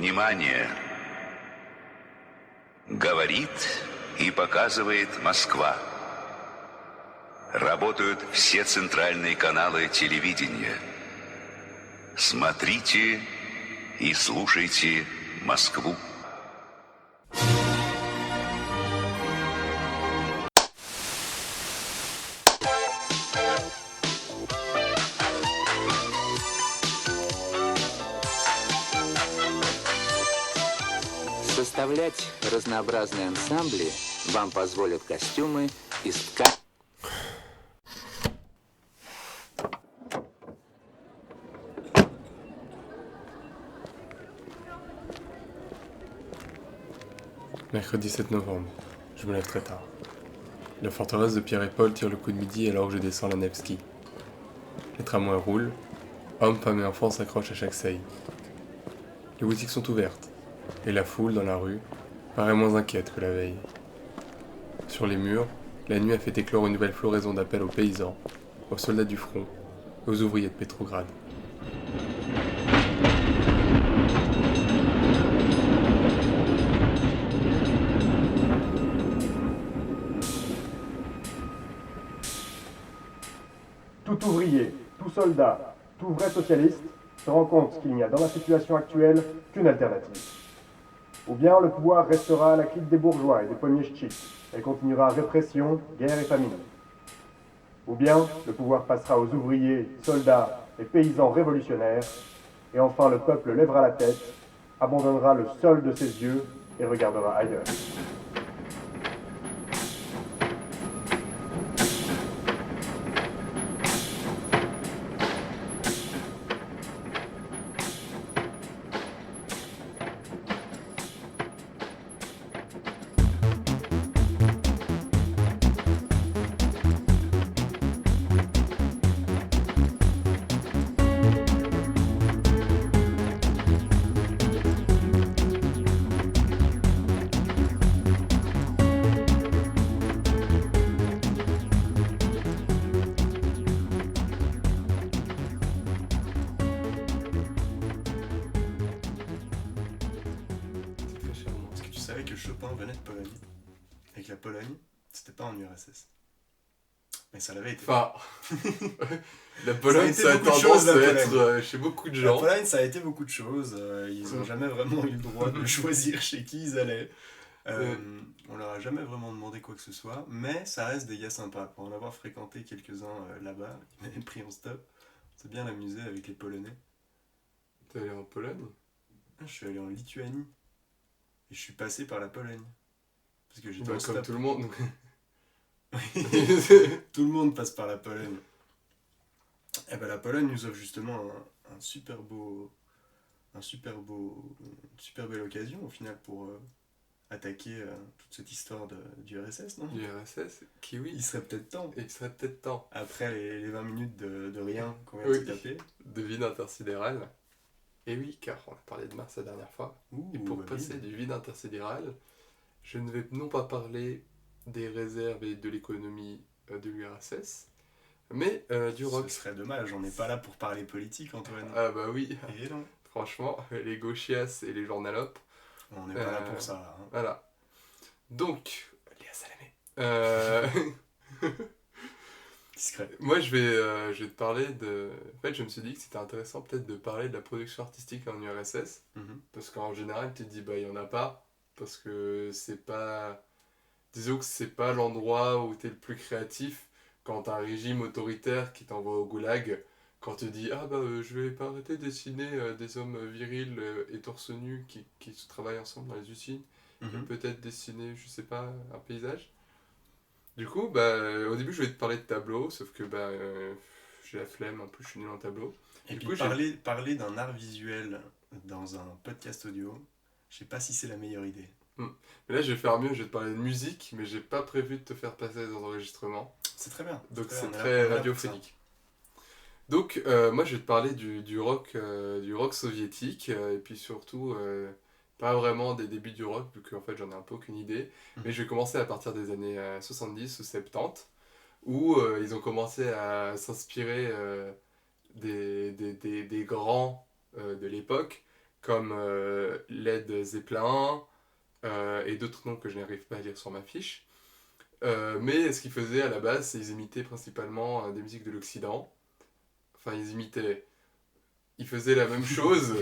Внимание! Говорит и показывает Москва. Работают все центральные каналы телевидения. Смотрите и слушайте Москву. Составлять разнообразные ансамбли вам позволят костюмы из ткани. Mercredi 7 novembre, je me lève très tard. La forteresse de Pierre et Paul tire le coup de midi alors que je descends la Nevski. Les tramways roulent, hommes, femmes et enfants s'accrochent à chaque saillie. Les boutiques sont ouvertes, et la foule dans la rue paraît moins inquiète que la veille. Sur les murs, la nuit a fait éclore une nouvelle floraison d'appels aux paysans, aux soldats du front et aux ouvriers de Pétrograd. Tout ouvrier, tout soldat, tout vrai socialiste se rend compte qu'il n'y a dans la situation actuelle qu'une alternative. Ou bien le pouvoir restera à la clique des bourgeois et des poignets ch'tis et continuera répression, guerre et famine. Ou bien le pouvoir passera aux ouvriers, soldats et paysans révolutionnaires et enfin le peuple lèvera la tête, abandonnera le sol de ses yeux et regardera ailleurs. Est-ce que tu savais que Chopin venait de Pologne? Et que la Pologne, c'était pas en URSS. Mais ça l'avait été. Enfin, la Pologne, Ça ça a a été beaucoup de tendance choses, à la être Pologne. chez beaucoup de La gens. Pologne, ça a été beaucoup de choses. Ils ont jamais vraiment eu le droit de choisir chez qui ils allaient. On leur a jamais vraiment demandé quoi que ce soit. Mais ça reste des gars sympas. Pour en avoir fréquenté quelques-uns là-bas, ils m'avaient pris en stop. On s'est bien amusé avec les Polonais. T'es allé en Pologne? Je suis allé en Lituanie. Et je suis passé par la Pologne. Parce que j'étais Bah, en comme stop. tout le monde. Tout le monde passe par la Pologne. Et ben la Pologne nous offre justement une super belle occasion au final pour attaquer toute cette histoire du RSS, non? L'URSS, qui oui, Il serait peut-être temps, il serait peut-être temps. après les 20 minutes de rien qu'on vient Oui. de se taper. De vide intersidéral. Et oui, car on a parlé de Mars la dernière fois. Et pour passer du vide intersidéral, je ne vais non pas parler des réserves et de l'économie de l'URSS, mais du rock. Ce serait dommage, on n'est pas là pour parler politique, Antoine. Ah bah oui, Et non, franchement, les gauchias et les journalopes, on n'est pas là pour ça. Hein. voilà. Donc, Léa Salamé. Discret. Moi, je vais te parler de... En fait, je me suis dit que c'était intéressant peut-être de parler de la production artistique en URSS, Mhm. parce qu'en général, tu te dis, bah, il n'y en a pas, parce que c'est pas... Disons que c'est pas l'endroit où tu es le plus créatif quand t'as un régime autoritaire qui t'envoie au goulag, quand tu dis, ah bah, je vais pas arrêter de dessiner des hommes virils et torse nu qui se travaillent ensemble dans les usines, et Mhm. peut-être dessiner, je sais pas, un paysage. Du coup, bah, au début, je voulais te parler de tableau, sauf que bah, j'ai la flemme, un peu, je suis nul en tableau. Et Du puis coup, parler d'un art visuel dans un podcast audio, je sais pas si c'est la meilleure idée. Mais là, je vais faire mieux, je vais te parler de musique, mais j'ai pas prévu de te faire passer des enregistrements. C'est très bien. Donc très c'est bien, on est là- très on est là pour radiophonique. Donc moi, je vais te parler du rock soviétique, et puis surtout, pas vraiment des débuts du rock, vu qu'en fait, j'en ai un peu aucune idée. Mais je vais commencer à partir des années 70 ou 70, où ils ont commencé à s'inspirer des grands de l'époque, comme Led Zeppelin et d'autres noms que je n'arrive pas à lire sur ma fiche. Mais ce qu'ils faisaient à la base, c'est qu'ils imitaient principalement des musiques de l'Occident. Enfin, ils faisaient la même chose,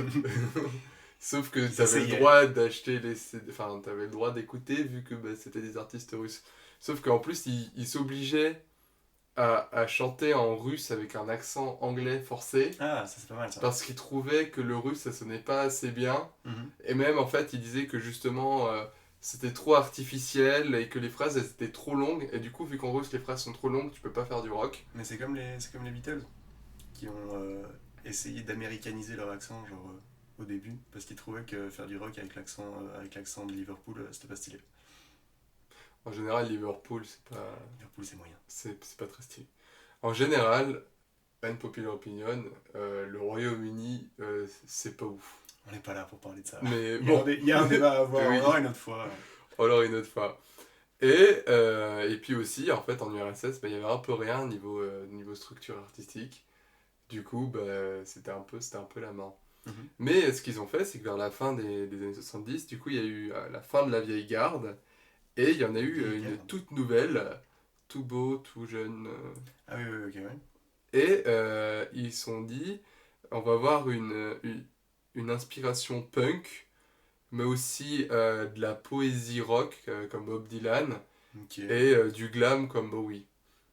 sauf que tu avais le essayaient. droit d'acheter les CD, enfin, tu avais le droit d'écouter vu que c'était des artistes russes. Sauf qu'en plus, ils s'obligeaient à chanter en russe avec un accent anglais forcé Ah, ça c'est pas mal ça. parce qu'ils trouvaient que le russe ça sonnait pas assez bien. Mhm. Et même en fait, ils disaient que justement c'était trop artificiel et que les phrases elles étaient trop longues. Et du coup, vu qu'en russe les phrases sont trop longues, tu peux pas faire du rock. Mais c'est comme les Beatles qui ont essayé d'américaniser leur accent genre au début parce qu'ils trouvaient que faire du rock avec l'accent de Liverpool c'était pas stylé. En général, Liverpool, Liverpool c'est moyen. c'est pas très stylé. En général, unpopular opinion, le Royaume-Uni, c'est pas ouf. On n'est pas là pour parler de ça. Mais Il y a bon, il y a un débat à avoir, Oui. on aura une autre fois. alors une autre fois. Et puis aussi, en fait, en URSS, il y avait un peu rien niveau structure artistique. Du coup, c'était un peu la main. Mhm. Mais ce qu'ils ont fait, c'est que vers la fin des années 70, du coup, il y a eu la fin de la vieille garde. Et il y en a eu Vieille une garde. toute nouvelle, tout beau, tout jeune. Ah oui, ok, ouais. Et ils se sont dit, on va avoir une inspiration punk, mais aussi de la poésie rock comme Bob Dylan Ok. et du glam comme Bowie.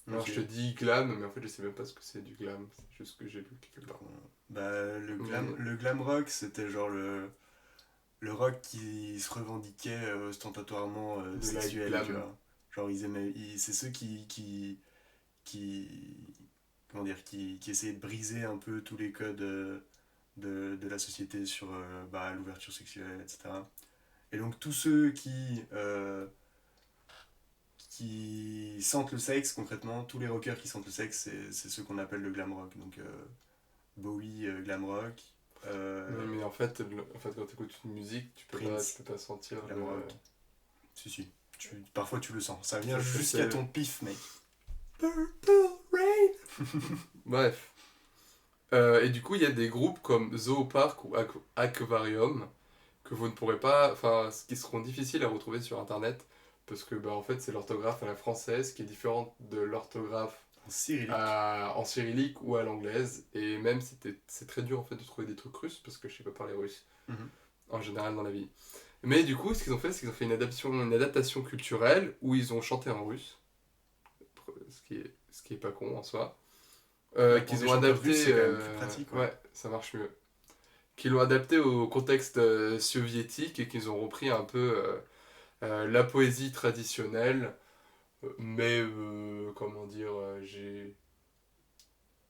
Alors Ok. je te dis glam, mais en fait je sais même pas ce que c'est du glam, c'est juste que j'ai lu quelque part. Bah, le glam rock, c'était genre le rock qui se revendiquait ostentatoirement Le sexuel, glam. tu vois. Genre, c'est ceux comment dire, qui essayaient de briser un peu tous les codes de la société sur l'ouverture sexuelle, etc. Et donc, tous ceux qui sentent le sexe, concrètement, tous les rockers qui sentent le sexe, c'est ceux qu'on appelle le glam rock. Donc, Bowie, glam rock. Mais en fait, quand tu écoutes une musique, tu Prince, peux pas sentir glam le... rock. Si. Parfois tu le sens. Ça vient Ça, c'est- jusqu'à ton pif, mec. Purple Rain. Bref. Et du coup, il y a des groupes comme Zoopark ou Aquarium que vous ne pourrez pas, enfin, qui seront difficiles à retrouver sur internet parce que en fait, c'est l'orthographe à la française qui est différente de l'orthographe En cyrillique. en cyrillique ou à l'anglaise. Et même, c'est très dur en fait de trouver des trucs russes parce que je sais pas parler russe Mhm. en général dans la vie. Mais du coup, ce qu'ils ont fait, c'est qu'ils ont fait une adaptation culturelle où ils ont chanté en russe, ce qui est pas con en soi. Pour Qu'ils des ont chanteurs adapté. russes, c'est quand même plus pratique, ouais. Ça marche mieux. Qu'ils l'ont adapté au contexte soviétique et qu'ils ont repris un peu la poésie traditionnelle. Mais comment dire,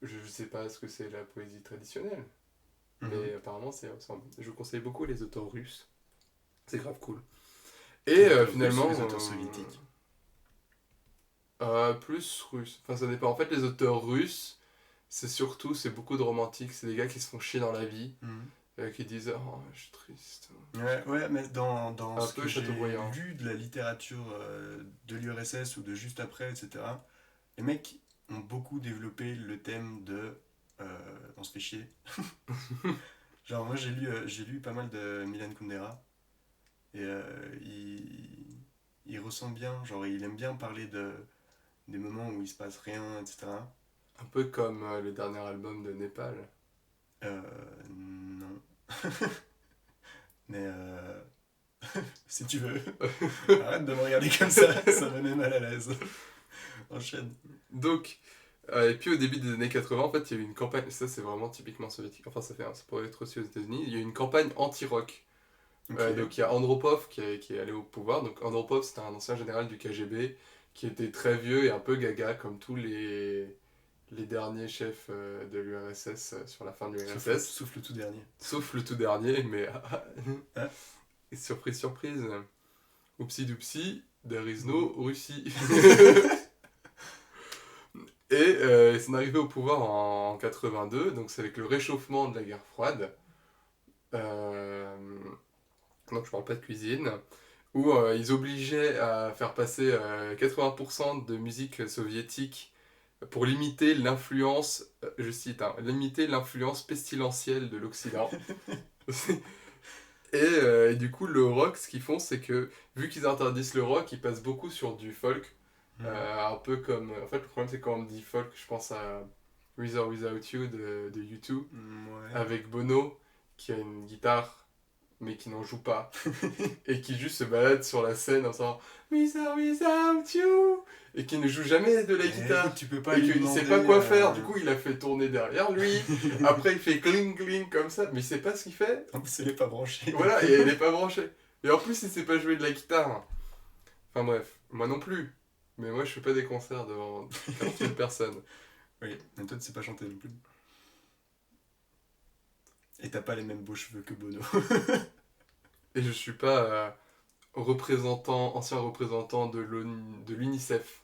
je sais pas ce que c'est la poésie traditionnelle. Mhm. Mais apparemment, je vous conseille beaucoup les auteurs russes. C'est grave cool. Et Les auteurs finalement. russes ou les auteurs soviétiques. Plus russe. Enfin, ça dépend. En fait, les auteurs russes, c'est beaucoup de romantiques. C'est des gars qui se font chier dans la vie, Mhm. qui disent oh, je suis triste. Ouais, mais dans Un ce peu que j'ai Chateaubriand. lu de la littérature de l'URSS ou de juste après, etc., les mecs ont beaucoup développé le thème de on se fait chier. Genre, moi j'ai lu pas mal de Milan Kundera et il ressent bien, genre il aime bien parler des moments où il se passe rien, etc. Un peu comme le dernier album de Népal. Non. Mais si tu veux, arrête de me regarder comme ça me met mal à l'aise. Enchaîne. Donc, et puis au début des années 80, en fait, il y a eu une campagne, ça c'est vraiment typiquement soviétique, enfin ça pourrait être aussi aux États-Unis, il y a eu une campagne anti-rock. Ok. Donc il y a Andropov qui est allé au pouvoir. Donc Andropov c'était un ancien général du KGB qui était très vieux et un peu gaga comme tous les derniers chefs de l'URSS sur la fin de l'URSS. Sauf le tout dernier. Sauf le tout dernier, mais Hein et surprise, surprise, oupsi doupsi, there is no Russie. Et ils sont arrivés au pouvoir en 82, donc c'est avec le réchauffement de la guerre froide. Donc je parle pas de cuisine, où ils obligeaient à faire passer 80% de musique soviétique pour limiter l'influence, je cite, hein, limiter l'influence pestilentielle de l'Occident. Et du coup, le rock, ce qu'ils font, c'est que, vu qu'ils interdisent le rock, ils passent beaucoup sur du folk. Un peu comme... En fait, le problème, c'est quand on dit folk, je pense à With or Without You de U2, Ouais. avec Bono, qui a une guitare, mais qui n'en joue pas, et qui juste se balade sur la scène en faisant With or Without You, et qui ne joue jamais de la guitare. Écoute, tu peux pas Et lui qu'il sait demander, pas quoi faire, du coup il a fait tourner derrière lui, après il fait cling cling comme ça, mais il sait pas ce qu'il fait, En plus, elle est pas branchée. voilà, et elle est pas branchée. Et en plus il sait pas jouer de la guitare. Enfin bref, moi non plus, mais moi je fais pas des concerts devant 40 000 personnes. Oui, mais toi, tu sais pas chanter non plus. Et t'as pas les mêmes beaux cheveux que Bono. Et je suis pas ancien représentant de l'UNICEF.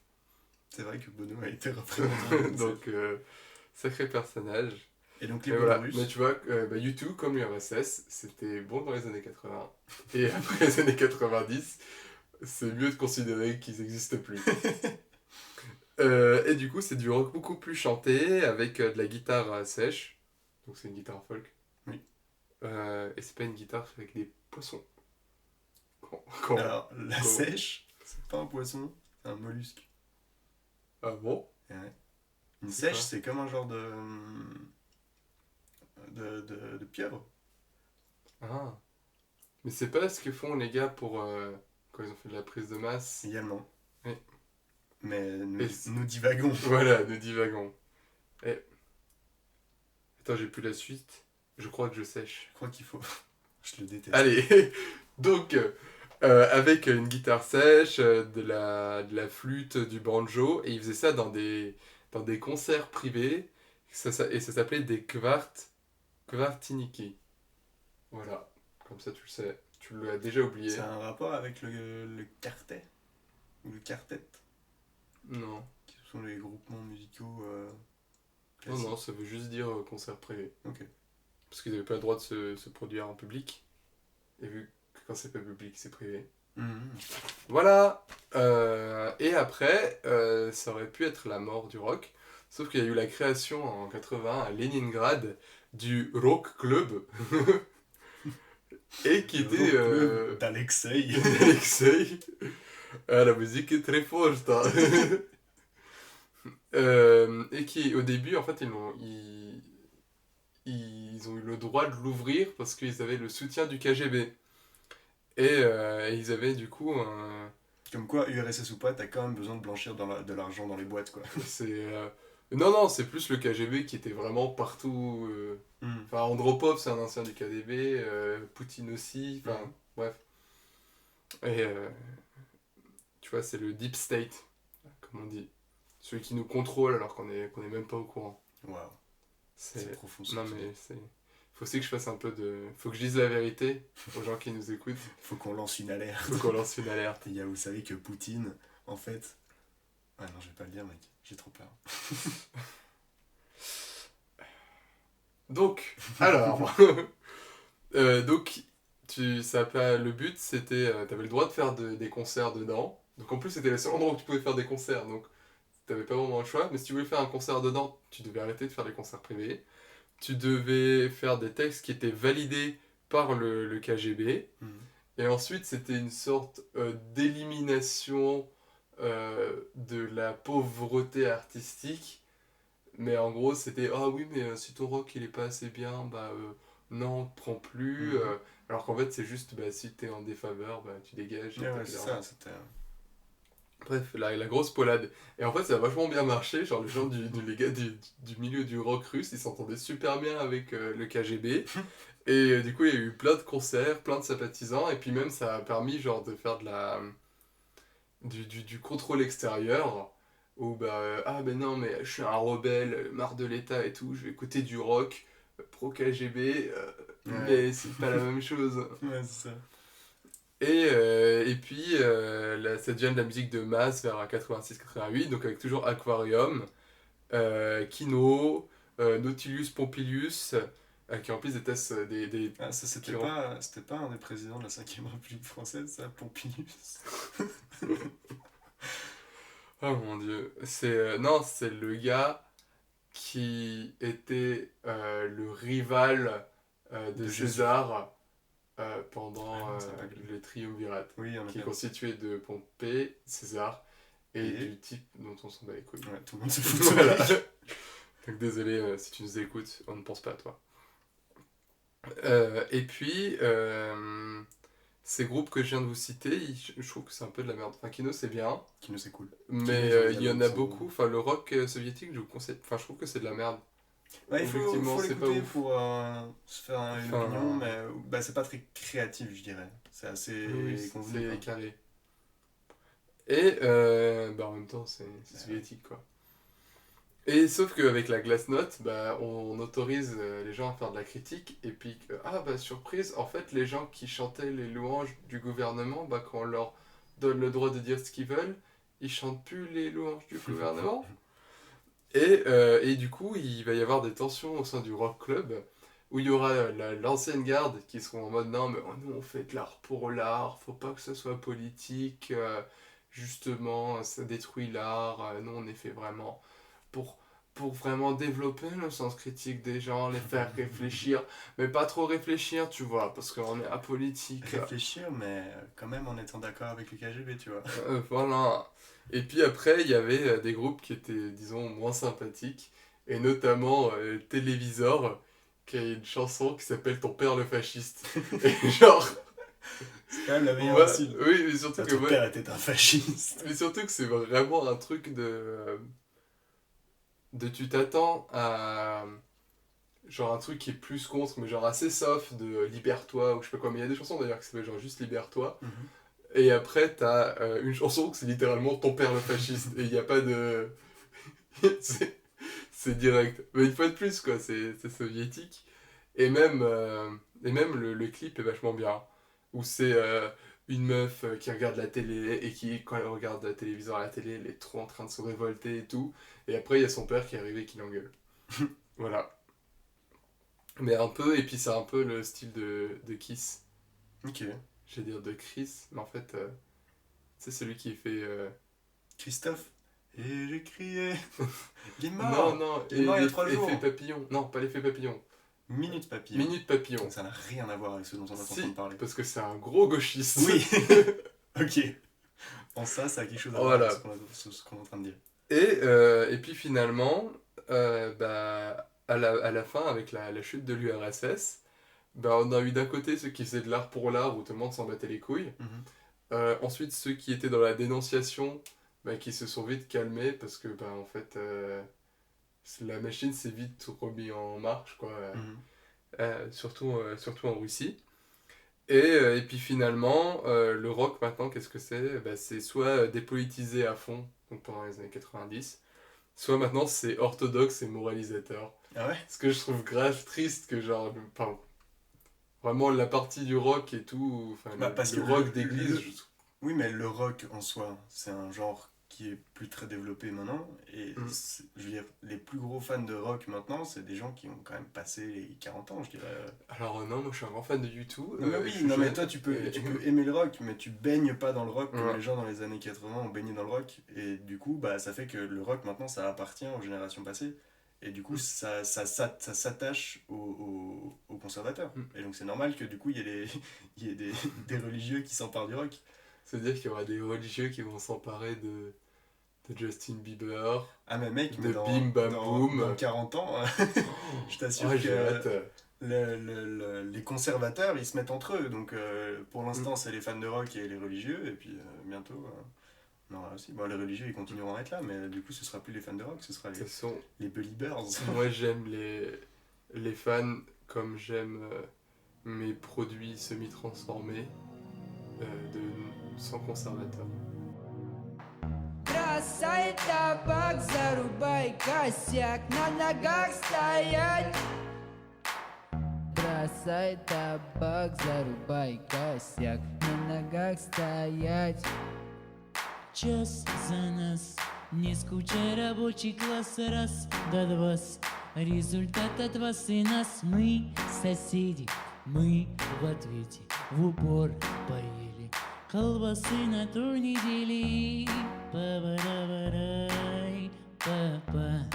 C'est vrai que Bono a été représenté. Donc sacré personnage. Et donc, les Et Bono voilà, russes. mais tu vois, U2 comme l'URSS, c'était bon dans les années 80. Et après les années 90, c'est mieux de considérer qu'ils n'existent plus. Et du coup, c'est du rock beaucoup plus chanté, avec de la guitare sèche. Donc c'est une guitare folk. Oui. Et c'est pas une guitare avec des poissons. Quand- Alors, la Comment sèche, c'est pas un poisson, c'est un mollusque. Ah bon? Ouais. Une C'est sèche, quoi c'est comme un genre de pieuvre. Ah. Mais c'est pas ce que font les gars pour quand ils ont fait de la prise de masse. Également. Oui. Mais Et c'est- nous divagons. Voilà, nous divagons. Et... Attends, j'ai plus la suite. Je crois que je sèche. Je crois qu'il faut. Je le déteste. Allez, donc avec une guitare sèche, de la flûte, du banjo, et ils faisaient ça dans des concerts privés, et ça s'appelait des kvartiniki. Voilà, comme ça tu le sais, tu l'as déjà oublié. C'est un rapport avec le quartet ou le quartet, Non, qui sont les groupements musicaux non, classiques. non, ça veut juste dire concert privé. Ok. Parce qu'ils n'avaient pas le droit de se produire en public, et vu que quand c'est pas public, c'est privé. Mhm. Voilà. Et après, ça aurait pu être la mort du rock. Sauf qu'il y a eu la création en 80 à Leningrad du Rock Club. Et qui Le était club d'Alexei. Alexei. Ah, la musique est très forte. Hein. Et qui, au début, en fait, ils ont eu le droit de l'ouvrir parce qu'ils avaient le soutien du KGB. Et ils avaient du coup un. Comme quoi, URSS ou pas, t'as quand même besoin de blanchir de l'argent dans les boîtes, quoi. Non, non, c'est plus le KGB qui était vraiment partout. Mhm. Enfin, Andropov, c'est un ancien du KGB, Poutine aussi, enfin, Mhm. bref. Et tu vois, c'est le deep state, comme on dit. Celui qui nous contrôle alors qu'on est même pas au courant. Waouh, c'est profond ce Non, que tu mais dis. c'est. Faut aussi que je fasse un peu de. Faut que je dise la vérité aux gens qui nous écoutent. Faut qu'on lance une alerte. Faut qu'on lance une alerte. Et vous savez que Poutine, en fait. Ah non, je vais pas le dire, mec, j'ai trop peur. Donc, alors. Donc, le but c'était. T'avais le droit de faire des concerts dedans. Donc en plus, c'était le seul endroit où tu pouvais faire des concerts. Donc, t'avais pas vraiment le choix. Mais si tu voulais faire un concert dedans, tu devais arrêter de faire les concerts privés. Tu devais faire des textes qui étaient validés par le KGB. Mhm. Et ensuite, c'était une sorte d'élimination de la pauvreté artistique. Mais en gros, c'était ah oui, mais si ton rock il est pas assez bien, bah non, prends plus. Mhm. Alors qu'en fait, c'est juste bah, si t'es en défaveur, bah tu dégages. et Ouais, t'as c'est plus ça, d'argent. c'était. Bref, la grosse polade. Et en fait, ça a vachement bien marché. Genre, les gens les gars du milieu du rock russe, ils s'entendaient super bien avec le KGB. Et du coup, il y a eu plein de concerts, plein de sympathisants. Et puis même, ça a permis genre de faire du contrôle extérieur. Où bah, ah ben non, mais je suis un rebelle, marre de l'État et tout, je vais écouter du rock pro-KGB, Ouais. mais c'est pas la même chose. Ouais, c'est ça. Et puis, ça devient de la musique de masse vers 86-88, donc avec toujours Aquarium, Kino, Nautilus Pompilius, qui en plus détestent des... Ah, ça, c'était qui pas un des présidents de la 5ème République française, ça, Pompilius. Oh mon dieu. Non, c'est le gars qui était le rival de De Jésus. César pendant c'est pas cool. le triumvirat, Oui, on a qui est bien. constitué de Pompée, César et Et du type dont on s'en bat les couilles. Ouais, tout le monde se fout de Voilà. ça. Donc désolé si tu nous écoutes, on ne pense pas à toi. Et puis, ces groupes que je viens de vous citer, je trouve que c'est un peu de la merde. Enfin, Kino c'est bien, Kino, c'est cool. mais Kino, il y en a sont- beaucoup. Enfin, le rock soviétique, je vous conseille. Enfin, je trouve que c'est de la merde. Ouais, il faut Objectivement, c'est pas l'écouter ouf. pour se faire une Enfin, opinion, mais bah, c'est pas très créatif, je dirais. C'est assez Oui, convenu. c'est quoi. carré. Et en même temps, c'est soviétique quoi. Et sauf qu'avec la Glassnote, on autorise les gens à faire de la critique, et puis, surprise, en fait, les gens qui chantaient les louanges du gouvernement, quand on leur donne le droit de dire ce qu'ils veulent, ils chantent plus les louanges du gouvernement. Et du coup, il va y avoir des tensions au sein du rock club, où il y aura l'ancienne garde qui seront en mode non, mais nous on fait de l'art pour l'art, faut pas que ce soit politique, justement, ça détruit l'art, nous on est fait vraiment pour vraiment développer le sens critique des gens, les faire réfléchir, mais pas trop réfléchir, tu vois, parce qu'on est apolitique. Réfléchir, mais quand même en étant d'accord avec le KGB, tu vois. Voilà. Et puis après, il y avait des groupes qui étaient, disons, moins sympathiques, et notamment Télévisor, qui a une chanson qui s'appelle Ton père le fasciste. Et genre, C'est quand même la meilleure ouais, insulte. oui, mais surtout Ton que, père était un fasciste. mais surtout que c'est vraiment un truc de tu t'attends à genre un truc qui est plus contre, mais genre assez soft, de Libère-toi, ou je sais pas quoi, mais il y a des chansons d'ailleurs qui s'appellent genre juste Libère-toi. Mhm. Et après, t'as une chanson que c'est littéralement Ton père le fasciste. Et il n'y a pas de. c'est direct. Mais une fois de plus, quoi, c'est soviétique. Et même le clip est vachement bien. Où c'est une meuf qui regarde la télé et qui, quand elle regarde la télévision à la télé, elle est trop en train de se révolter et tout. Et après, il y a son père qui est arrivé et qui l'engueule. Voilà. Mais un peu, et puis c'est un peu le style de Kiss. Ok. Je vais dire de Chris, mais en fait, c'est celui qui fait. Christophe. Et j'ai crié. Il est mort. Non, il est mort il y a 3 jours. Effet papillon. Non, pas l'effet papillon. Minute papillon. Minute papillon. Donc ça n'a rien à voir avec ce dont on va Si, entendre parler. parce que c'est un gros gauchiste. Oui. Ok. En ça a quelque chose à voir Voilà. avec ce qu'on est en train de dire. Et puis finalement, à la fin, avec la chute de l'URSS, on a eu d'un côté ceux qui faisaient de l'art pour l'art, où tout le monde s'en battait les couilles. Mhm. Ensuite, ceux qui étaient dans la dénonciation, qui se sont vite calmés, parce que, en fait, la machine s'est vite remise en marche, quoi. Mhm. Surtout en Russie. Et puis finalement, le rock maintenant, qu'est-ce que c'est ? C'est soit dépolitisé à fond, donc pendant les années 90, soit maintenant c'est orthodoxe et moralisateur. Ah ouais. Ce que je trouve grave triste que genre, vraiment la partie du rock et tout, Parce le que rock d'église, Oui, mais le rock en soi, c'est un genre qui est plus très développé maintenant. Et je veux dire, les plus gros fans de rock maintenant, c'est des gens qui ont quand même passé les 40 ans, je dirais. Alors non, moi je suis un grand fan de U2. Non, mais oui, je suis non, mais jeune, toi tu peux et- aimer le rock, mais tu baignes pas dans le rock comme Ouais. les gens dans les années 80 ont baigné dans le rock. Et du coup, ça fait que le rock maintenant ça appartient aux générations passées. Et du coup, ça s'attache aux conservateurs. Et donc c'est normal que du coup, il y ait des religieux qui s'emparent du rock. C'est-à-dire qu'il y aura des religieux qui vont s'emparer de Justin Bieber. Ah, mais mec, De mais Bim Bam Boom. dans 40 ans, je t'assure Ouais, j'ai hâte. que les conservateurs, ils se mettent entre eux. Donc pour l'instant, c'est les fans de rock et les religieux. Et puis bientôt, on aura aussi. Bon, les religieux, ils continueront à être là, mais du coup, ce sera plus les fans de rock, ce sera De toute façon, les Beliebers. moi j'aime les fans comme j'aime mes produits semi-transformés sans conservateur. Бросай табак, зарубай косяк, на ногах стоять. Бросай табак, зарубай косяк, на ногах стоять. Час за нас, не скучай, рабочий класс, раз до два. Результат от вас и нас, мы соседи, мы в ответе в упор поели. Колбасы на ту недели. Па-ба-да-ба-рай, па-па,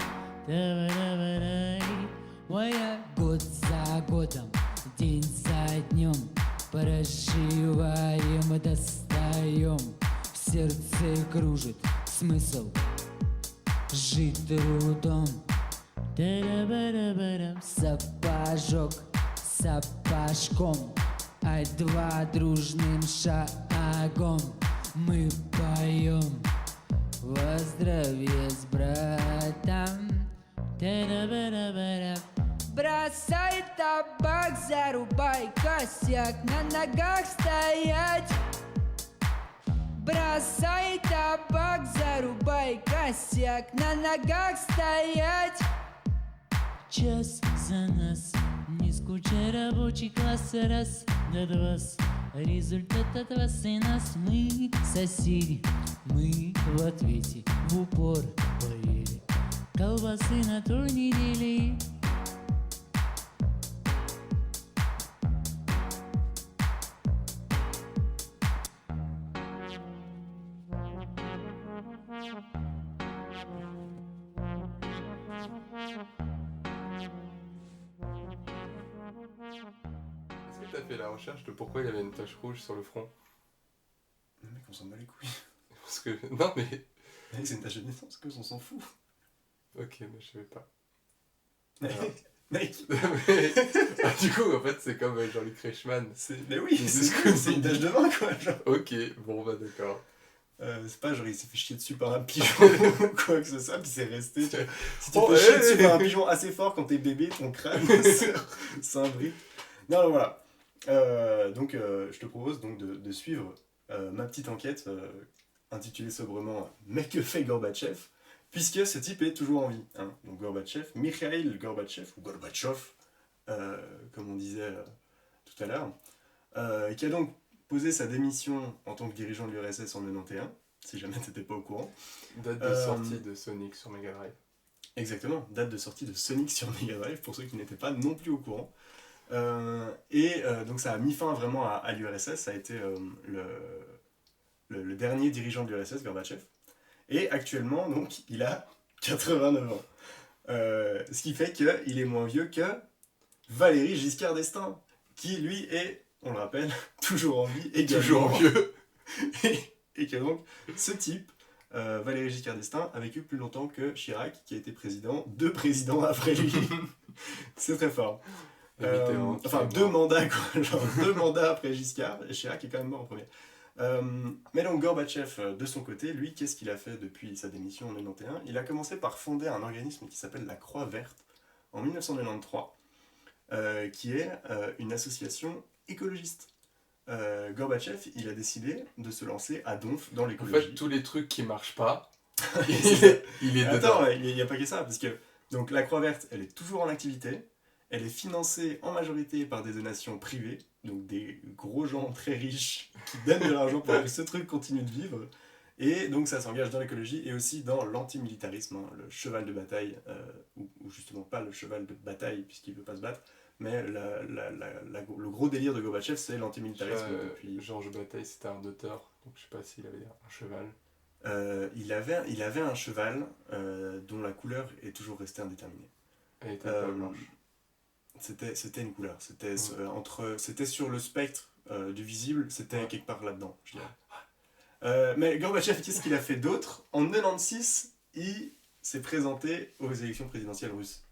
да-ба-да-ба-рай. Моя год за годом, день за днем. Проживаем, достаем, в сердце кружит смысл жить трудом. Тара-бара-бара. Сапожок сапожком, ай два дружным шагом мы поем во здравие с братом. Тара-бара-бара. Бросай табак, зарубай косяк, на ногах стоять. Бросай табак, зарубай косяк, на ногах стоять. Час за нас, не скучай, рабочий класс, раз, да два. Результат от вас и нас, мы соседи, мы в ответе в упор поели. Колбасы на то недели. Est-ce que t'as fait la recherche de pourquoi il y avait une tache rouge sur le front? Le mec, on s'en bat les couilles. Parce que... Non mais... Mec, c'est une tâche de naissance, que on s'en fout. Ok, mais je savais pas. Mec, Ah, du coup, en fait, c'est comme Jean-Luc Reichmann. mais oui, c'est une tâche de main, quoi, genre. Ok, bon bah d'accord. C'est pas genre il s'est fait chier dessus par un pigeon ou quoi que ce soit, puis c'est resté. Tu vois. Si tu Oh, fais chier hey, dessus hey. par un pigeon assez fort quand t'es bébé, ton crâne s'imbrique. Non, voilà. Donc, je te propose donc de suivre ma petite enquête intitulée sobrement Mais que fait Gorbatchev, puisque ce type est toujours en vie. Hein. Donc, Gorbatchev, Mikhail Gorbatchev, ou Gorbatchev, comme on disait tout à l'heure, qui a donc posé sa démission en tant que dirigeant de l'URSS en 91, si jamais t'étais pas au courant. Date de sortie de Sonic sur Mega Drive. Exactement, date de sortie de Sonic sur Mega Drive, pour ceux qui n'étaient pas non plus au courant. Donc ça a mis fin vraiment à l'URSS, ça a été le dernier dirigeant de l'URSS, Gorbatchev. Et actuellement, donc, il a 89 ans. Ce qui fait qu'il est moins vieux que Valéry Giscard d'Estaing, qui lui est, on le rappelle, toujours en vie également. Toujours vieux. Et que donc, ce type, Valéry Giscard d'Estaing, a vécu plus longtemps que Chirac, qui a été président, 2 présidents après lui. C'est très fort. Enfin, 2 mandats, quoi. Genre 2 mandats après Giscard, et Chirac est quand même mort en premier. Mais donc Gorbatchev, de son côté, lui, qu'est-ce qu'il a fait depuis sa démission en 1991 ? Il a commencé par fonder un organisme qui s'appelle la Croix Verte en 1993, qui est une association écologiste. Gorbatchev, il a décidé de se lancer à donf dans En l'écologie. fait, tous les trucs qui marchent pas, il est Attends, dedans. il n'y a pas que ça, parce que donc, la Croix Verte, elle est toujours en activité, elle est financée en majorité par des donations privées, donc des gros gens très riches qui donnent de l'argent pour que ce truc continue de vivre, et donc ça s'engage dans l'écologie et aussi dans l'antimilitarisme, hein, le cheval de bataille, ou justement pas le cheval de bataille puisqu'il ne veut pas se battre, mais le gros délire de Gorbatchev, c'est l'antimilitarisme depuis... Georges Bataille, c'était un auteur, donc je sais pas s'il avait un cheval. Il avait un cheval dont la couleur est toujours restée indéterminée. Elle était pas blanche. C'était une couleur, c'était sur le spectre du visible, c'était quelque part là-dedans, je dirais. Mais Gorbatchev, qu'est-ce qu'il a fait d'autre ? En 96, il s'est présenté aux élections présidentielles russes.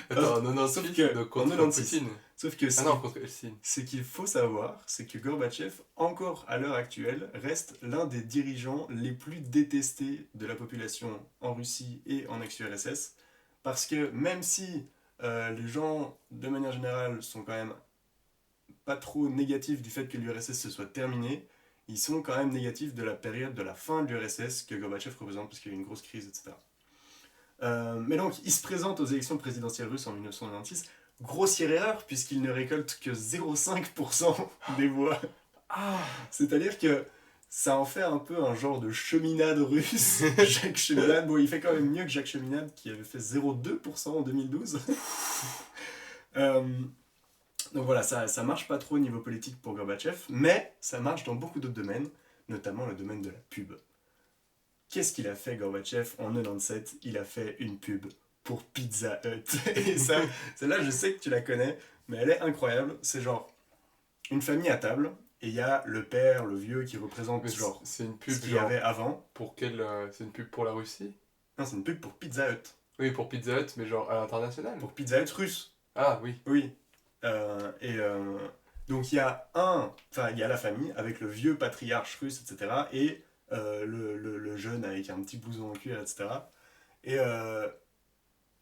Attends, non, sauf si, que donc en contre 96, Poutine. Sauf que Ah non, contre Helsinki. ce qu'il faut savoir, c'est que Gorbatchev, encore à l'heure actuelle, reste l'un des dirigeants les plus détestés de la population en Russie et en ex-URSS, parce que même si les gens, de manière générale, sont quand même pas trop négatifs du fait que l'URSS se soit terminée, ils sont quand même négatifs de la période de la fin de l'URSS que Gorbatchev représente, parce qu'il y a eu une grosse crise, etc. Mais donc, il se présente aux élections présidentielles russes en 1996. Grossière erreur, puisqu'il ne récolte que 0,5% des voix. C'est-à-dire que ça en fait un peu un genre de cheminade russe. Jacques Cheminade, bon, il fait quand même mieux que Jacques Cheminade, qui avait fait 0,2% en 2012. Donc voilà, ça marche pas trop au niveau politique pour Gorbatchev, mais ça marche dans beaucoup d'autres domaines, notamment le domaine de la pub. Qu'est-ce qu'il a fait, Gorbatchev, en 1997 ? Il a fait une pub pour Pizza Hut. Et ça, celle-là, je sais que tu la connais, mais elle est incroyable. C'est genre une famille à table, et il y a le père, le vieux, qui représente Mais genre c'est une ce pub qu'il y genre avait avant. pour quelle c'est une pub pour la Russie? Non, c'est une pub pour Pizza Hut. Oui, pour Pizza Hut, mais genre à l'international. Pour Pizza Hut russe. Ah oui. Oui. Donc il y a il y a la famille avec le vieux patriarche russe, etc. Et le jeune avec un petit blouson en cuir, etc. Et, euh,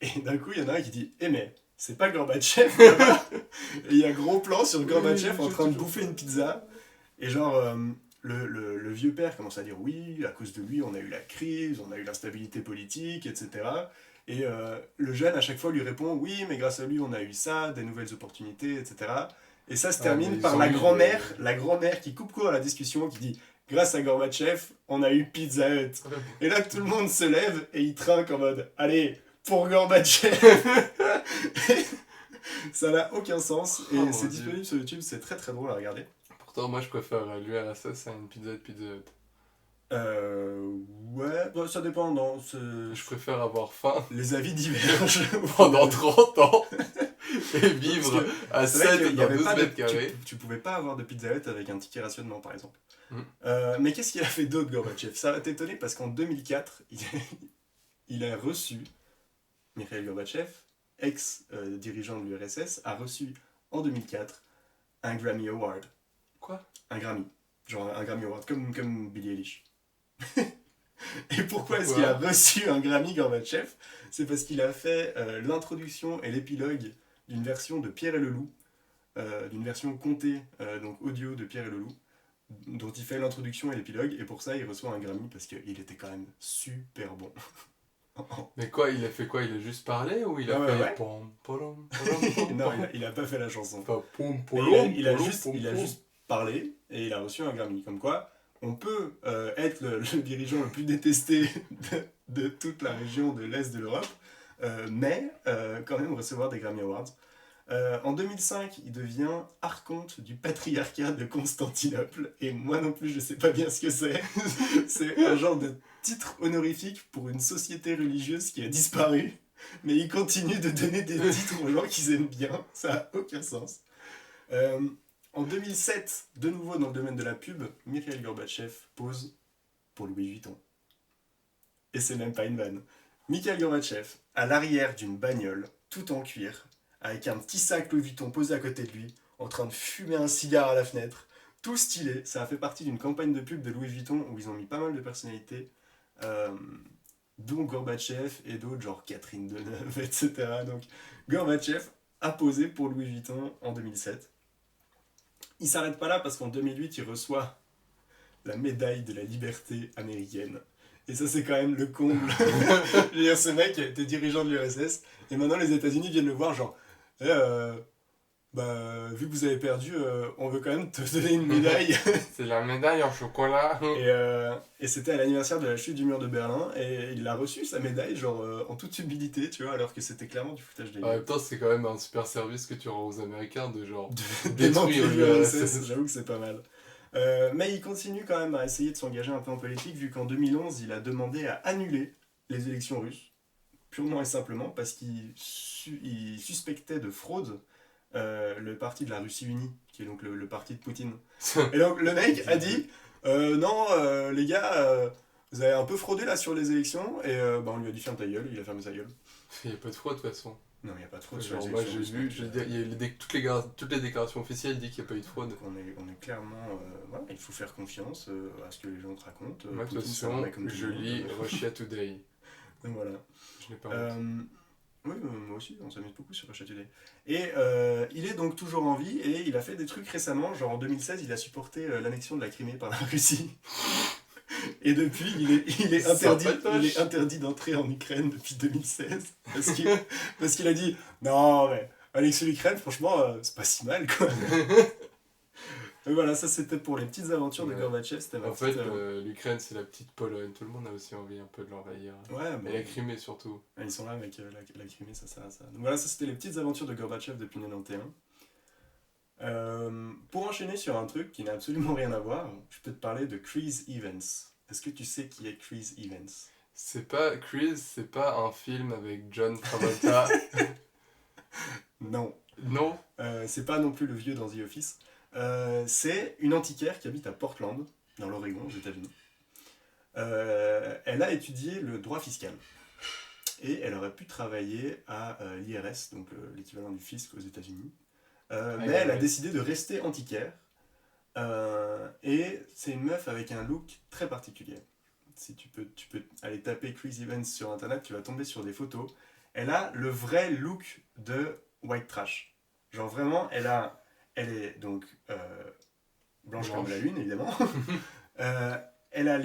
et d'un coup, il y en a un qui dit Eh, mais c'est pas Gorbatchev là-bas. Et il y a gros plan sur Gorbatchev en train de bouffer une pizza. Et genre, le vieux père commence à dire Oui, à cause de lui, on a eu la crise, on a eu l'instabilité politique, etc. Et le jeune, à chaque fois, lui répond Oui, mais grâce à lui, on a eu ça, des nouvelles opportunités, etc. Et ça se mais termine ils par ont la eu grand-mère qui coupe court à la discussion, qui dit Grâce à Gorbatchev, on a eu Pizza Hut. Et là, tout le monde se lève et il trinque en mode Allez, pour Gorbatchev. Ça n'a aucun sens. Et Oh mon c'est Dieu. disponible sur YouTube, c'est très très drôle à regarder. Pourtant, moi je préfère l'URSS à une Pizza Hut. Ouais, bah, ça dépend. Non, Je préfère avoir faim les avis divergent. pendant 30 ans et vivre Parce que à c'est vrai 7 qu'il y dans avait 12 pas mètres carrés. tu pouvais pas avoir de Pizza Hut avec un ticket rationnement, par exemple. Mm. Mais qu'est-ce qu'il a fait d'autre, Gorbatchev? Ça va t'étonner parce qu'en 2004, il a reçu, Mikhail Gorbatchev, ex-dirigeant de l'URSS, a reçu en 2004 un Grammy Award. Quoi? Un Grammy. Genre un Grammy Award, comme Billie Eilish. Et pourquoi est-ce Pourquoi qu'il a reçu un Grammy, Gorbatchev? C'est parce qu'il a fait l'introduction et l'épilogue d'une version de Pierre et le Loup, d'une version contée, donc audio de Pierre et le Loup, dont il fait l'introduction et l'épilogue, et pour ça il reçoit un Grammy parce qu'il était quand même super bon. Mais quoi, il a fait quoi? Il a juste parlé ou il a Ouais, fait ouais. pom, polom, polom, pom, Non, pom. il a pas fait la chanson. Enfin, pom, Et polom, il a polom, juste, pom, il a pom. juste parlé et il a reçu un Grammy. Comme quoi, on peut être le dirigeant le plus détesté de toute la région de l'Est de l'Europe, mais quand même recevoir des Grammy Awards. En 2005, il devient archonte du patriarcat de Constantinople, et moi non plus je sais pas bien ce que c'est. C'est un genre de titre honorifique pour une société religieuse qui a disparu, mais il continue de donner des titres aux gens qu'ils aiment bien, ça a aucun sens. En 2007, de nouveau dans le domaine de la pub, Mikhail Gorbatchev pose pour Louis Vuitton. Et c'est même pas une vanne. Mikhail Gorbatchev, à l'arrière d'une bagnole, tout en cuir, avec un petit sac Louis Vuitton posé à côté de lui, en train de fumer un cigare à la fenêtre, tout stylé. Ça a fait partie d'une campagne de pub de Louis Vuitton où ils ont mis pas mal de personnalités, dont Gorbatchev et d'autres, genre Catherine Deneuve, etc. Donc Gorbatchev a posé pour Louis Vuitton en 2007. Il s'arrête pas là parce qu'en 2008, il reçoit la médaille de la liberté américaine. Et ça, c'est quand même le comble. Je veux dire, ce mec a été dirigeant de l'URSS, et maintenant les États-Unis viennent le voir, genre, vu que vous avez perdu, on veut quand même te donner une médaille. C'est la médaille en chocolat. Et c'était à l'anniversaire de la chute du mur de Berlin, et il a reçu sa médaille, genre, en toute humilité, tu vois, alors que c'était clairement du foutage de En même temps, c'est quand même un super service que tu rends aux Américains de genre démanteler détruire l'URSS. J'avoue que c'est pas mal. Mais il continue quand même à essayer de s'engager un peu en politique, vu qu'en 2011, il a demandé à annuler les élections russes, purement et simplement parce qu'il il suspectait de fraude le parti de la Russie unie, qui est donc le parti de Poutine. Et donc le mec a dit non, les gars, vous avez un peu fraudé là sur les élections, et on lui a dit ferme ta gueule, il a fermé sa gueule. Il n'y a pas de fraude de toute façon. Non, il n'y a pas de fraude sur Genre, les moi élections j'ai russes, vu, donc, je veux dire, il y a toutes les déclarations officielles disent qu'il n'y a pas eu de fraude. donc on est clairement. Voilà, il faut faire confiance à ce que les gens te racontent. Moi de toute Poutine, c'est un façon, mec comme tout je le monde. lis Russia Today. Donc voilà. Je n'ai pas honte. Oui, moi aussi, on s'amuse beaucoup sur Russia Today. Et il est donc toujours en vie, et il a fait des trucs récemment, genre en 2016, il a supporté l'annexion de la Crimée par la Russie. Et depuis, il est interdit d'entrer en Ukraine depuis 2016, parce qu'il a dit « Non, mais annexer l'Ukraine, franchement, c'est pas si mal, quoi !» Donc voilà, ça c'était pour les petites aventures de Ouais. Gorbatchev, c'était ma En fait, petite, l'Ukraine c'est la petite Pologne. Tout le monde a aussi envie un peu de l'envahir. Ouais, Et la Crimée surtout. ils sont là avec la Crimée, ça sert à ça. Donc voilà, ça c'était les petites aventures de Gorbatchev depuis 91. Pour enchaîner sur un truc qui n'a absolument rien à voir, je peux te parler de Chris Evans. Est-ce que tu sais qui est Chris Evans? C'est pas Chris, c'est pas un film avec John Travolta. Non. Non. c'est pas non plus le vieux dans The Office. C'est une antiquaire qui habite à Portland, dans l'Oregon, aux États-Unis. Elle a étudié le droit fiscal. Et elle aurait pu travailler à l'IRS, donc l'équivalent du fisc aux États-Unis. Mais elle a décidé de rester antiquaire. Et c'est une meuf avec un look très particulier. Si tu peux aller taper Chris Evans sur internet, tu vas tomber sur des photos. Elle a le vrai look de white trash. Genre vraiment, elle est donc blanche comme la lune, évidemment. Elle a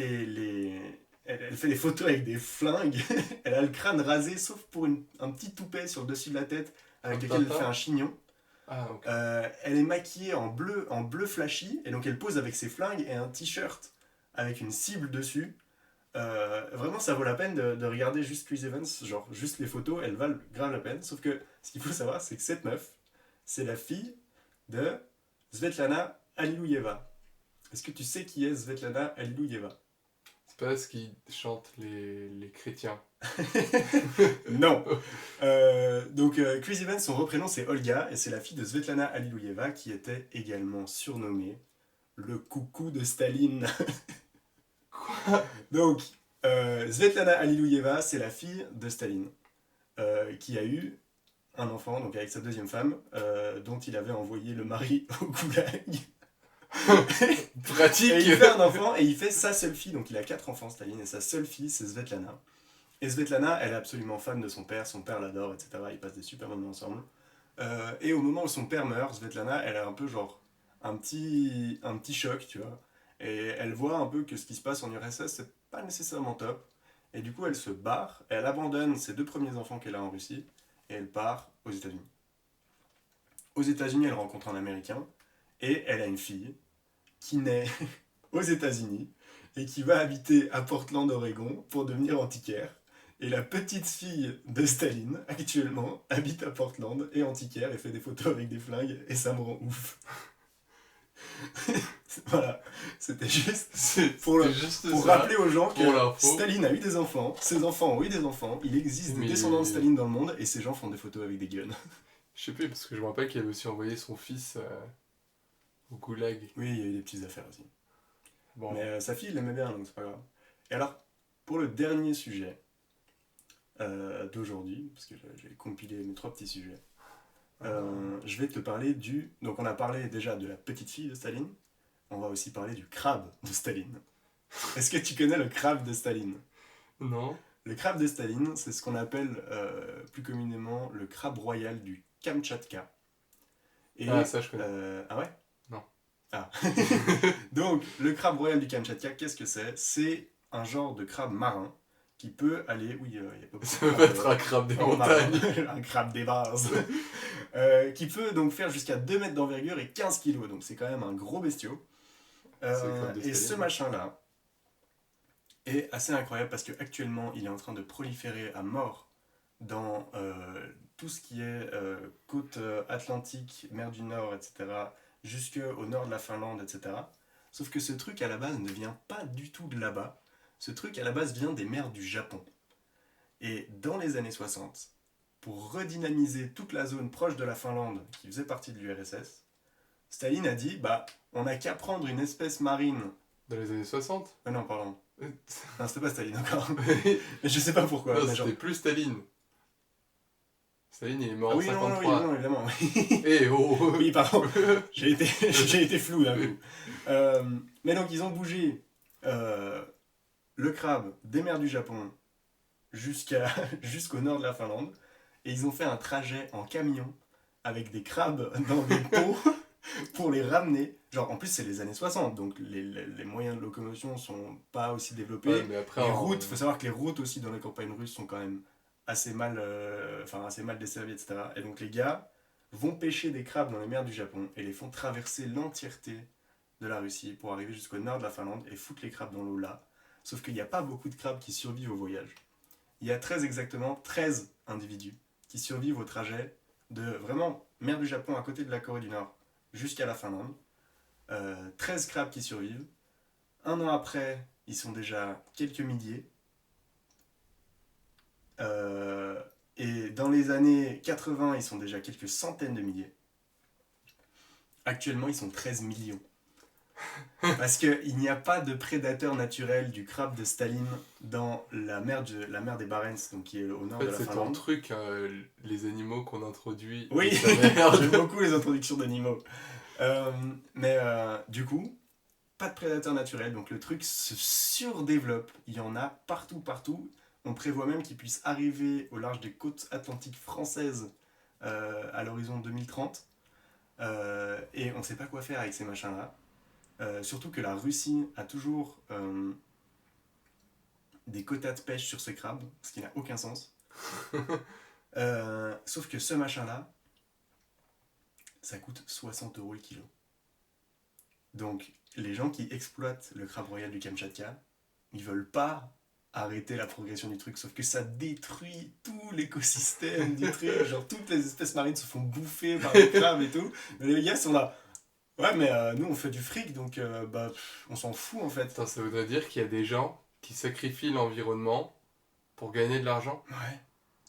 elle fait des photos avec des flingues. Elle a le crâne rasé, sauf pour un petit toupet sur le dessus de la tête, avec lequel elle fait un chignon. Ah, ok. Elle est maquillée en bleu flashy, et donc elle pose avec ses flingues et un t-shirt avec une cible dessus. Vraiment, ça vaut la peine de regarder juste Chris Evans, genre juste les photos, elles valent grave la peine. Sauf que ce qu'il faut savoir, c'est que cette meuf, c'est la fille de Svetlana Alilouyeva. Est-ce que tu sais qui est Svetlana Alilouyeva? C'est pas ce qui chante les chrétiens. Non. Donc Chris Evans, son vrai prénom c'est Olga, et c'est la fille de Svetlana Alilouyeva qui était également surnommée le coucou de Staline. Quoi? Donc Svetlana Alilouyeva, c'est la fille de Staline, qui a eu un enfant donc avec sa deuxième femme, dont il avait envoyé le mari au goulag. Pratique. Et il fait un enfant et il fait sa seule fille, donc il a 4 enfants Staline, et sa seule fille c'est Svetlana. Et Svetlana, elle est absolument fan de son père l'adore, etc. Ils passent des super moments ensemble. Et au moment où son père meurt, Svetlana, elle a un peu genre un petit choc, tu vois. Et elle voit un peu que ce qui se passe en URSS, c'est pas nécessairement top. Et du coup, elle se barre, et elle abandonne ses 2 premiers enfants qu'elle a en Russie, et elle part aux États-Unis. Aux États-Unis, elle rencontre un Américain, et elle a une fille qui naît aux États-Unis et qui va habiter à Portland, Oregon, pour devenir antiquaire. Et la petite fille de Staline, actuellement, habite à Portland, est antiquaire et fait des photos avec des flingues, et ça me rend ouf. Voilà, c'était juste pour rappeler aux gens que Staline a eu des enfants, ses enfants ont eu des enfants, il existe des descendants de Staline dans le monde, et ces gens font des photos avec des guns. Je sais plus, parce que je me rappelle qu'il avait aussi envoyé son fils au goulag. Oui, il y a eu des petites affaires aussi. Bon. Mais sa fille, il l'aimait bien, donc c'est pas grave. Et alors, pour le dernier sujet d'aujourd'hui, parce que j'ai compilé mes 3 petits sujets, je vais te parler Donc on a parlé déjà de la petite fille de Staline, on va aussi parler du crabe de Staline. Est-ce que tu connais le crabe de Staline? Non. Le crabe de Staline, c'est ce qu'on appelle plus communément le crabe royal du Kamtchatka. Et, ça je connais. ah ouais? Non. Ah. Donc, le crabe royal du Kamtchatka, qu'est-ce que c'est? C'est un genre de crabe marin qui peut aller... Oui, il y a pas beaucoup de Ça peut crabes, être un crabe des montagnes. un crabe des vases. Qui peut donc faire jusqu'à 2 mètres d'envergure et 15 kilos. Donc, c'est quand même un gros bestiau. Et ce machin-là est assez incroyable parce qu'actuellement, il est en train de proliférer à mort dans tout ce qui est côte atlantique, mer du Nord, etc., jusqu'au nord de la Finlande, etc. Sauf que ce truc, à la base, ne vient pas du tout de là-bas. Ce truc, à la base, vient des mers du Japon. Et dans les années 60, pour redynamiser toute la zone proche de la Finlande, qui faisait partie de l'URSS, Staline a dit, on n'a qu'à prendre une espèce marine... Dans les années 60 non, pardon. Non, c'était pas Staline encore. Mais je sais pas pourquoi. Non, c'était plus Staline. Staline, il est mort en oui, 53. Non, évidemment. Eh oh. Oui, pardon. J'ai été flou d'un coup. Mais donc, ils ont bougé le crabe des mers du Japon jusqu'au nord de la Finlande. Et ils ont fait un trajet en camion avec des crabes dans des pots pour les ramener. Genre, en plus, c'est les années 60, donc les moyens de locomotion sont pas aussi développés. Ouais, mais après, les routes, faut savoir que les routes aussi dans les campagnes russes sont quand même assez mal desservies, etc. Et donc les gars vont pêcher des crabes dans les mers du Japon et les font traverser l'entièreté de la Russie pour arriver jusqu'au nord de la Finlande et foutre les crabes dans l'eau là. Sauf qu'il n'y a pas beaucoup de crabes qui survivent au voyage. Il y a exactement 13 individus qui survivent au trajet de vraiment mer du Japon à côté de la Corée du Nord jusqu'à la Finlande. 13 crabes qui survivent. 1 an après, ils sont déjà quelques milliers. Et dans les années 80, ils sont déjà quelques centaines de milliers. Actuellement, ils sont 13 millions. Parce qu'il n'y a pas de prédateur naturel du crabe de Staline dans la mer des Barents, donc qui est au En nord fait, de la c'est ton Finlande. truc, hein, les animaux qu'on introduit. Oui, et sa merde. j'aime beaucoup les introductions d'animaux. Du coup, pas de prédateur naturel, donc le truc se surdéveloppe. Il y en a partout, partout. On prévoit même qu'il puisse arriver au large des côtes atlantiques françaises à l'horizon 2030. Et on ne sait pas quoi faire avec ces machins-là. Surtout que la Russie a toujours des quotas de pêche sur ce crabe, ce qui n'a aucun sens. Sauf que ce machin-là, ça coûte 60 € le kilo. Donc, les gens qui exploitent le crabe royal du Kamchatka, ils veulent pas arrêter la progression du truc, sauf que ça détruit tout l'écosystème du truc. Genre, toutes les espèces marines se font bouffer par les crabes et tout. Mais les gars sont là. Ouais, mais nous, on fait du fric, donc on s'en fout en fait. Attends, ça voudrait dire qu'il y a des gens qui sacrifient l'environnement pour gagner de l'argent. Ouais.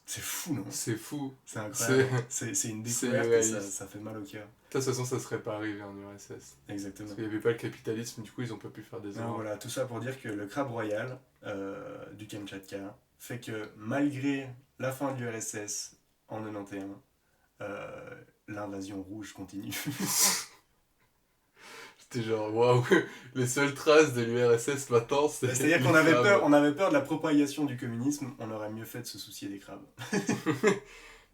C'est fou, non? C'est fou. C'est incroyable. C'est une c'est découverte et réaliste. ça fait mal au cœur. De toute façon, ça serait pas arrivé en URSS. Exactement. Parce qu'il n'y avait pas le capitalisme, du coup, ils ont pas pu faire des Non, erreurs. voilà, tout ça pour dire que le crabe royal du Kamchatka fait que malgré la fin de l'URSS en 91, l'invasion rouge continue. C'était genre, waouh, les seules traces de l'URSS maintenant, c'est. C'est-à-dire qu'on avait peur, de la propagation du communisme, on aurait mieux fait de se soucier des crabes.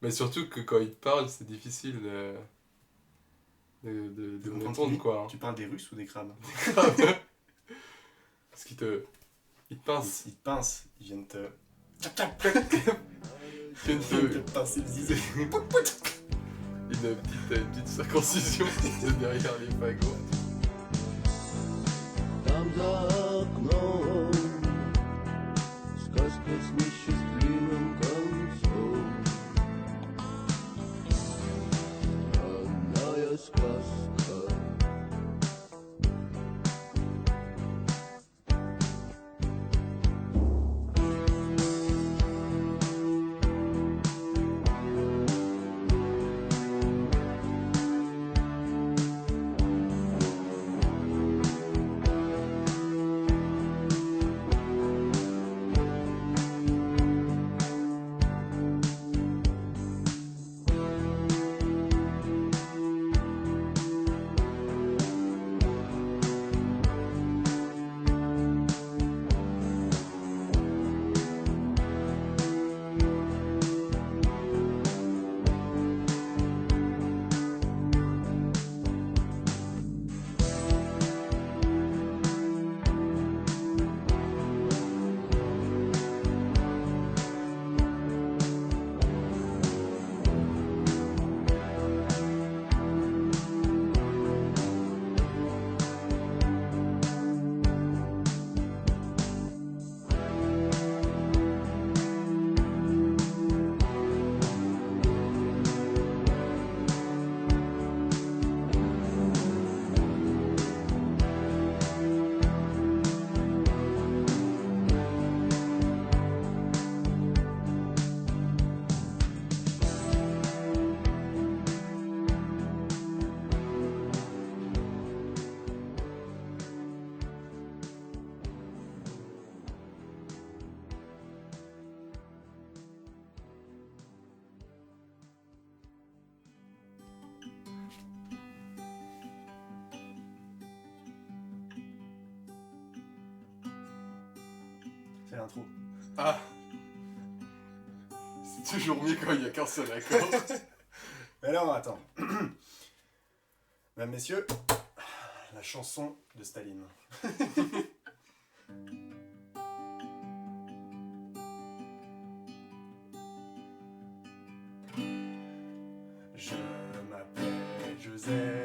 Mais surtout que quand ils te parlent, c'est difficile de comprendre répondre, qui quoi. Tu parles des Russes ou des crabes? Parce qu'ils te pincent. Ils te pincent, ils viennent te... Ils viennent Ils viennent te te- pincer le zizi. une petite circoncision de derrière les fagots. Там за окном сказка с несчастливым концом. Странная сказка. C'est l'intro. Ah, c'est toujours mieux quand il n'y a qu'un seul accord. Mais non, attends. Mesdames, messieurs, la chanson de Staline. Je m'appelle Joseph.